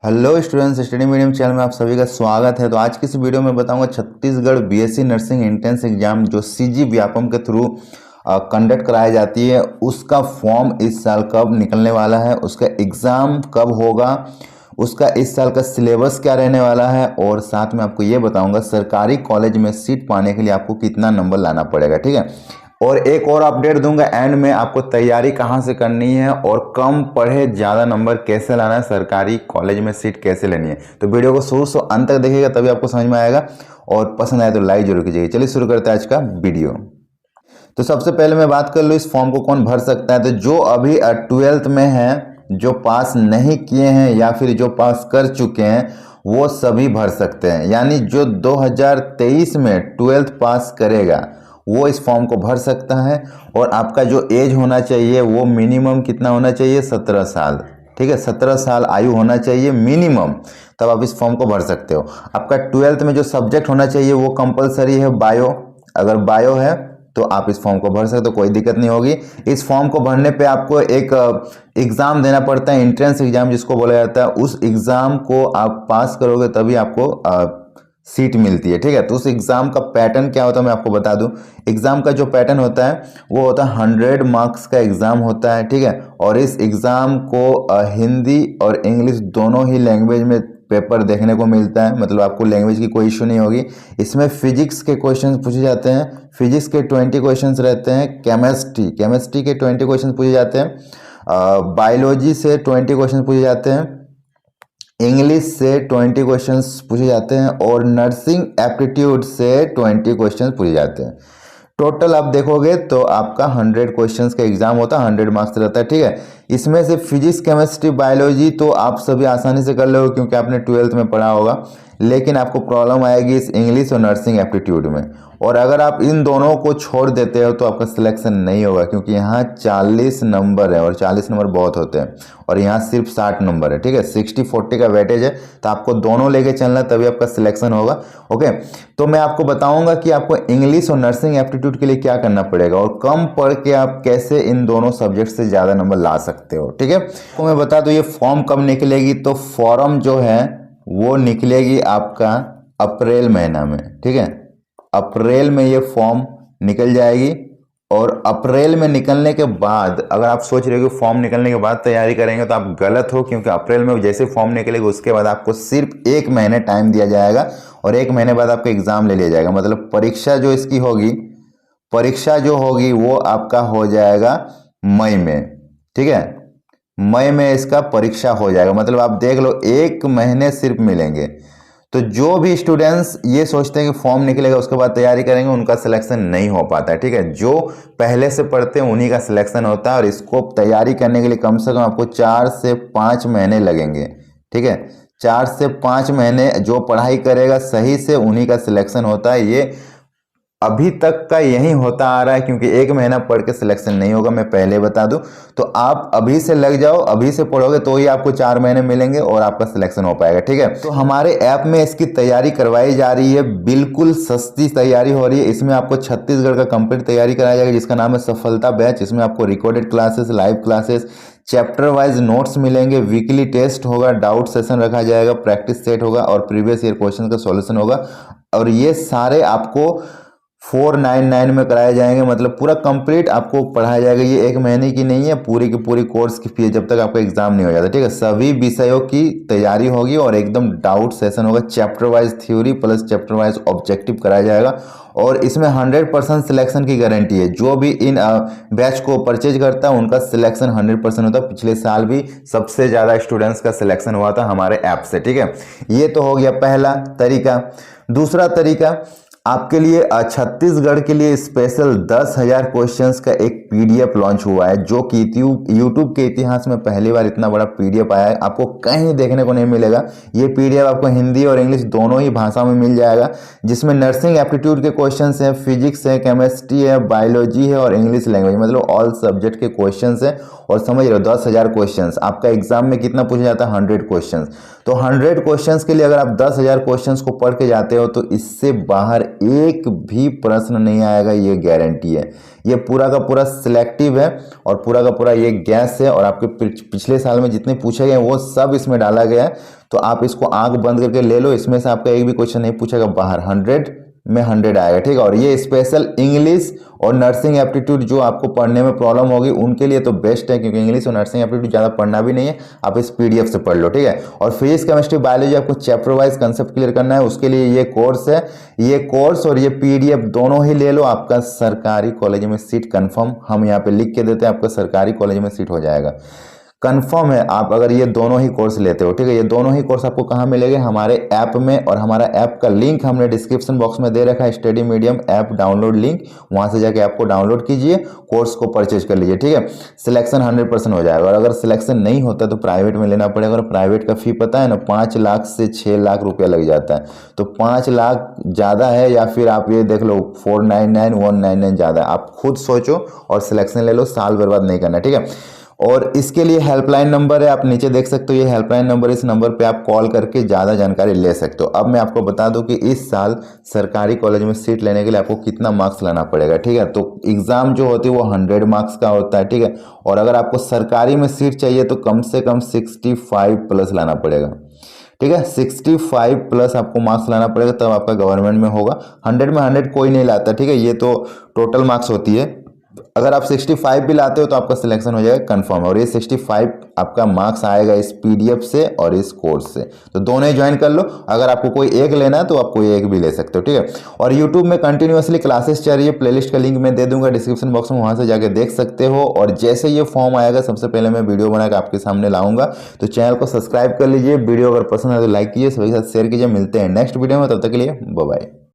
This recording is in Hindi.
Hello students, study medium channel में आप सभी का स्वागत है। तो आज की इस वीडियो में बताऊंगा Chhattisgarh BSc nursing entrance exam जो सीजी व्यापम के थ्रू कंडक्ट कराई जाती है, उसका फॉर्म इस साल कब निकलने वाला है, उसका एग्ज़ाम कब होगा, उसका इस साल का सिलेबस क्या रहने वाला है, और साथ में आपको ये बताऊंगा सरकारी कॉलेज में सीट पाने के लिए आपको कितना नंबर लाना पड़ेगा। ठीक है, और एक और अपडेट दूंगा एंड में, आपको तैयारी कहाँ से करनी है और कम पढ़े ज़्यादा नंबर कैसे लाना है, सरकारी कॉलेज में सीट कैसे लेनी है। तो वीडियो को शुरू से अंत तक देखिएगा तभी आपको समझ में आएगा, और पसंद आए तो लाइक जरूर कीजिएगा। चलिए शुरू करते हैं आज का वीडियो। तो सबसे पहले मैं बात कर लूँ इस फॉर्म को कौन भर सकता है। तो जो अभी 12th में है, जो पास नहीं किए हैं या फिर जो पास कर चुके हैं, वो सभी भर सकते हैं। यानी जो 2023 में 12th पास करेगा वो इस फॉर्म को भर सकता है। और आपका जो एज होना चाहिए वो मिनिमम कितना होना चाहिए, 17 साल। ठीक है, 17 साल आयु होना चाहिए मिनिमम, तब आप इस फॉर्म को भर सकते हो। आपका 12th में जो सब्जेक्ट होना चाहिए वो कंपलसरी है बायो। अगर बायो है तो आप इस फॉर्म को भर सकते हो, कोई दिक्कत नहीं होगी। इस फॉर्म को भरने पे आपको एक एग्ज़ाम देना पड़ता है, एंट्रेंस एग्जाम जिसको बोला जाता है। उस एग्ज़ाम को आप पास करोगे तभी आपको सीट मिलती है। ठीक है, तो उस एग्ज़ाम का पैटर्न क्या होता है मैं आपको बता दूं। एग्ज़ाम का जो पैटर्न होता है वो होता है 100 मार्क्स का एग्ज़ाम होता है। ठीक है, और इस एग्ज़ाम को हिंदी और इंग्लिश दोनों ही लैंग्वेज में पेपर देखने को मिलता है, मतलब आपको लैंग्वेज की कोई इशू नहीं होगी। इसमें फिजिक्स के क्वेश्चंस पूछे जाते हैं, फिजिक्स के 20 क्वेश्चंस रहते हैं। केमिस्ट्री के 20 क्वेश्चंस पूछे जाते हैं। बायोलॉजी से 20 क्वेश्चन पूछे जाते हैं। इंग्लिश से 20 क्वेश्चंस पूछे जाते हैं, और नर्सिंग एप्टीट्यूड से 20 क्वेश्चंस पूछे जाते हैं। टोटल आप देखोगे तो आपका 100 क्वेश्चंस का एग्जाम होता है, 100 मार्क्स रहता है। ठीक है, इसमें से फिजिक्स केमिस्ट्री बायोलॉजी तो आप सभी आसानी से कर लोगे क्योंकि आपने 12th में पढ़ा होगा, लेकिन आपको प्रॉब्लम आएगी इस इंग्लिश और नर्सिंग एप्टीट्यूड में। और अगर आप इन दोनों को छोड़ देते हो तो आपका सिलेक्शन नहीं होगा, क्योंकि यहाँ 40 नंबर है और 40 नंबर बहुत होते हैं, और यहाँ सिर्फ 60 नंबर है। ठीक है, 60-40 का वेटेज है, तो आपको दोनों लेके चलना तभी आपका सिलेक्शन होगा। ओके, तो मैं आपको बताऊंगा कि आपको इंग्लिश और नर्सिंग एप्टीट्यूड के लिए क्या करना पड़ेगा, और कम पढ़ के आप कैसे इन दोनों सब्जेक्ट से ज़्यादा नंबर ला सकते हो। ठीक है, तो मैं बता दूं ये फॉर्म कब निकलेगी। तो फॉर्म जो है वो निकलेगी आपका अप्रैल महीना में। ठीक है, अप्रैल में ये फॉर्म निकल जाएगी। और अप्रैल में निकलने के बाद अगर आप सोच रहे हो कि फॉर्म निकलने के बाद तैयारी करेंगे तो आप गलत हो, क्योंकि अप्रैल में जैसे फॉर्म निकलेगा उसके बाद आपको सिर्फ 1 महीने टाइम दिया जाएगा, और 1 महीने बाद आपका एग्जाम ले लिया जाएगा। मतलब परीक्षा जो इसकी होगी, परीक्षा जो होगी वो आपका हो जाएगा मई में। ठीक है, मई में इसका परीक्षा हो जाएगा। मतलब आप देख लो 1 महीने सिर्फ मिलेंगे। तो जो भी स्टूडेंट्स ये सोचते हैं कि फॉर्म निकलेगा उसके बाद तैयारी करेंगे, उनका सिलेक्शन नहीं हो पाता है। ठीक है, जो पहले से पढ़ते हैं उन्हीं का सिलेक्शन होता है, और इसको तैयारी करने के लिए कम से कम आपको 4 से 5 महीने लगेंगे। ठीक है, 4 से 5 महीने जो पढ़ाई करेगा सही से उन्हीं का सिलेक्शन होता है। ये अभी तक का यही होता आ रहा है, क्योंकि 1 महीना पढ़ के सिलेक्शन नहीं होगा, मैं पहले बता दूं। तो आप अभी से लग जाओ, अभी से पढ़ोगे तो ही आपको 4 महीने मिलेंगे और आपका सिलेक्शन हो पाएगा। ठीक है, तो हमारे ऐप में इसकी तैयारी करवाई जा रही है, बिल्कुल सस्ती तैयारी हो रही है। इसमें आपको छत्तीसगढ़ का कंप्लीट तैयारी कराया जाएगा, जिसका नाम है सफलता बैच। इसमें आपको recorded classes, live classes, chapter wise notes मिलेंगे, वीकली टेस्ट होगा, डाउट सेशन रखा जाएगा, प्रैक्टिस सेट होगा, और प्रीवियस ईयर क्वेश्चन का सॉल्यूशन होगा। और ये सारे आपको 499 में कराए जाएंगे। मतलब पूरा कंप्लीट आपको पढ़ाया जाएगा। ये 1 महीने की नहीं है, पूरी की पूरी कोर्स की फीस जब तक आपका एग्जाम नहीं हो जाता। ठीक है, सभी विषयों की तैयारी होगी और एकदम डाउट सेशन होगा। Chapter wise theory plus chapter wise objective कराया जाएगा, और इसमें 100% सिलेक्शन की गारंटी है। जो भी इन बैच को परचेज करता है उनका सिलेक्शन 100% होता है। पिछले साल भी सबसे ज़्यादा स्टूडेंट्स का सिलेक्शन हुआ था हमारे ऐप से। ठीक है, ये तो हो गया पहला तरीका। दूसरा तरीका आपके लिए छत्तीसगढ़ के लिए स्पेशल 10,000 क्वेश्चंस का एक पीडीएफ लॉन्च हुआ है, जो कि यूट्यूब के इतिहास में पहली बार इतना बड़ा पीडीएफ आया है। आपको कहीं देखने को नहीं मिलेगा। ये पीडीएफ आपको हिंदी और इंग्लिश दोनों ही भाषा में मिल जाएगा, जिसमें नर्सिंग एप्टीट्यूड के क्वेश्चंस हैं, फिजिक्स है, केमिस्ट्री है, बायोलॉजी है, और इंग्लिश लैंग्वेज, मतलब ऑल सब्जेक्ट के क्वेश्चंस हैं। और समझ रहे हो 10,000 क्वेश्चंस। आपका एग्जाम में कितना पूछा जाता है, 100 क्वेश्चंस। तो 100 क्वेश्चंस के लिए अगर आप 10,000 क्वेश्चंस को पढ़ के जाते हो तो इससे बाहर एक भी प्रश्न नहीं आएगा, ये गारंटी है। ये पूरा का पूरा सिलेक्टिव है और पूरा का पूरा ये गैस है और आपके पिछले साल में जितने पूछे गए वो सब इसमें डाला गया है। तो आप इसको आंख बंद करके ले लो, इसमें से आपका एक भी क्वेश्चन नहीं पूछेगा बाहर, 100 में 100 आएगा, ठीक है। और ये स्पेशल इंग्लिश और नर्सिंग एप्टीट्यूड जो आपको पढ़ने में प्रॉब्लम होगी उनके लिए तो बेस्ट है, क्योंकि इंग्लिश और नर्सिंग एप्टीट्यूड ज़्यादा पढ़ना भी नहीं है, आप इस पीडीएफ से पढ़ लो, ठीक है। और फिजिक्स केमिस्ट्री बायोलॉजी आपको चैप्टर वाइज कंसेप्ट क्लियर करना है, उसके लिए ये कोर्स है। ये कोर्स और ये पीडीएफ दोनों ही ले लो, आपका सरकारी कॉलेज में सीट कन्फर्म, हम यहाँ पे लिख के देते हैं, आपका सरकारी कॉलेज में सीट हो जाएगा, कंफर्म है। आप अगर ये दोनों ही कोर्स लेते हो, ठीक है। ये दोनों ही कोर्स आपको कहाँ मिलेंगे, हमारे ऐप में, और हमारा ऐप का लिंक हमने डिस्क्रिप्शन बॉक्स में दे रखा है, study medium app download link, वहां से जाके आपको डाउनलोड कीजिए, कोर्स को परचेज कर लीजिए, ठीक है। सिलेक्शन 100% हो जाएगा। और अगर सिलेक्शन नहीं होता तो प्राइवेट में लेना पड़ेगा, और प्राइवेट का फी पता है ना, 5 लाख से 6 लाख रुपया लग जाता है। तो 5 लाख ज़्यादा है या फिर आप ये देख लो 499 199 ज़्यादा है, आप खुद सोचो और सिलेक्शन ले लो, साल बर्बाद नहीं करना, ठीक है। और इसके लिए हेल्पलाइन नंबर है, आप नीचे देख सकते हो, ये हेल्पलाइन नंबर, इस नंबर पे आप कॉल करके ज़्यादा जानकारी ले सकते हो। अब मैं आपको बता दूं कि इस साल सरकारी कॉलेज में सीट लेने के लिए आपको कितना मार्क्स लाना पड़ेगा, ठीक है। तो एग्ज़ाम जो होती है वो 100 मार्क्स का होता है, ठीक है। और अगर आपको सरकारी में सीट चाहिए तो कम से कम 65 प्लस लाना पड़ेगा, ठीक है। 65 प्लस आपको मार्क्स लाना पड़ेगा, तब आपका गवर्नमेंट में होगा। 100 में 100 कोई नहीं लाता, ठीक है। ये तो टोटल मार्क्स होती है, अगर आप 65 भी लाते हो तो आपका सिलेक्शन हो जाएगा कंफर्म। और ये 65 आपका मार्क्स आएगा इस पीडीएफ से और इस कोर्स से, तो दोनों ही ज्वाइन कर लो। अगर आपको कोई एक लेना है तो आप कोई एक भी ले सकते हो, ठीक है। और यूट्यूब में कंटिन्यूअसली क्लासेस चल रही है, प्लेलिस्ट का लिंक मैं दे दूंगा डिस्क्रिप्शन बॉक्स में, वहां से जाके देख सकते हो। और जैसे ये फॉर्म आएगा सबसे पहले मैं वीडियो बनाकर आपके सामने लाऊंगा, तो चैनल को सब्सक्राइब कर लीजिए। वीडियो अगर पसंद है तो लाइक कीजिए, सभी के साथ शेयर कीजिए। मिलते हैं नेक्स्ट वीडियो में, तब तक के लिए बाय बाय।